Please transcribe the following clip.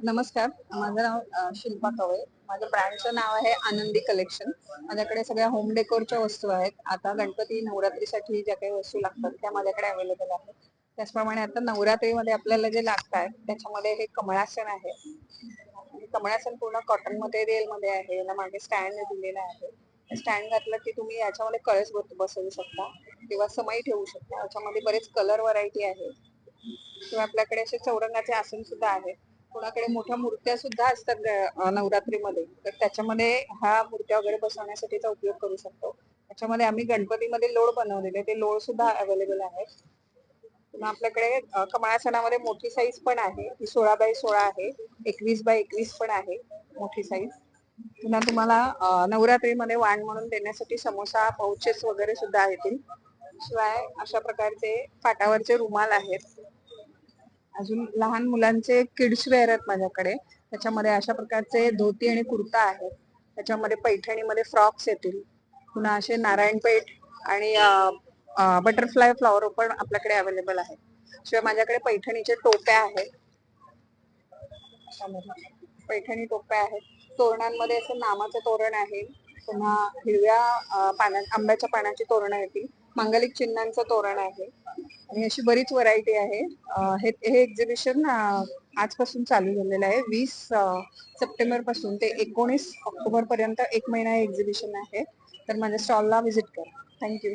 नमस्कार, माझं नाव शिल्पा कवळे. माझ्या ब्रँडचं नाव आहे आनंदी कलेक्शन. माझ्याकडे सगळ्या होम डेकोरच्या वस्तू आहेत. आता गणपती नवरात्रीसाठी ज्या काही वस्तू लागतात त्या माझ्याकडे अवेलेबल आहेत. त्याचप्रमाणे आता नवरात्रीमध्ये आपल्याला जे लागतात त्याच्यामध्ये हे कमळासन आहे. कमळासन पूर्ण कॉटन मटेरियल मध्ये आहे. याला मागे स्टँड दिलेला आहे. स्टँड घातलं की तुम्ही याच्यामध्ये कळस बसवू शकता किंवा समई ठेवू शकता. याच्यामध्ये बरेच कलर व्हरायटी आहे किंवा आपल्याकडे असे चौरंगाचे आसन सुद्धा आहे. कोणाकडे मोठ्या मूर्त्या सुद्धा असतात नवरात्रीमध्ये, तर त्याच्यामध्ये ह्या मूर्त्या वगैरे बसवण्यासाठीचा उपयोग करू शकतो. त्याच्यामध्ये आम्ही गणपतीमध्ये लोड बनवलेले ते लोड सुद्धा अवेलेबल आहे. पुन्हा आपल्याकडे कमळासनामध्ये मोठी साईज पण आहे, ती 16x16 आहे, 21x21 पण आहे मोठी साईज. पुन्हा तुम्हाला नवरात्रीमध्ये वाण म्हणून देण्यासाठी समोसा पाउचेस वगैरे सुद्धा येतील. शिवाय अशा प्रकारचे पाटावरचे रुमाल आहेत. अजून लहान मुलांचे किड्स वेअर आहेत माझ्याकडे. त्याच्यामध्ये अशा प्रकारचे धोती आणि कुर्ता आहे. त्याच्यामध्ये पैठणीमध्ये फ्रॉक्स येतील. पुन्हा असे नारायणपेठ आणि बटरफ्लाय फ्लॉवर पण आपल्याकडे अवेलेबल आहे. शिवाय माझ्याकडे पैठणीचे टोप्या आहेत. पैठणी टोप्या आहेत. तोरणांमध्ये असं नामाचं तोरण आहे. पुन्हा हिरव्या आंब्याच्या पानाची तोरणं येतील. मांगलिक चिन्हांचं तोरण आहे आणि अशी बरीच व्हरायटी आहे. हे एक्झिबिशन आजपासून चालू झालेलं आहे. 20 सप्टेंबर पासून ते 19 ऑक्टोबर पर्यंत 1 महिना एक्झिबिशन आहे. तर माझ्या स्टॉलला व्हिजिट करा. थँक्यू.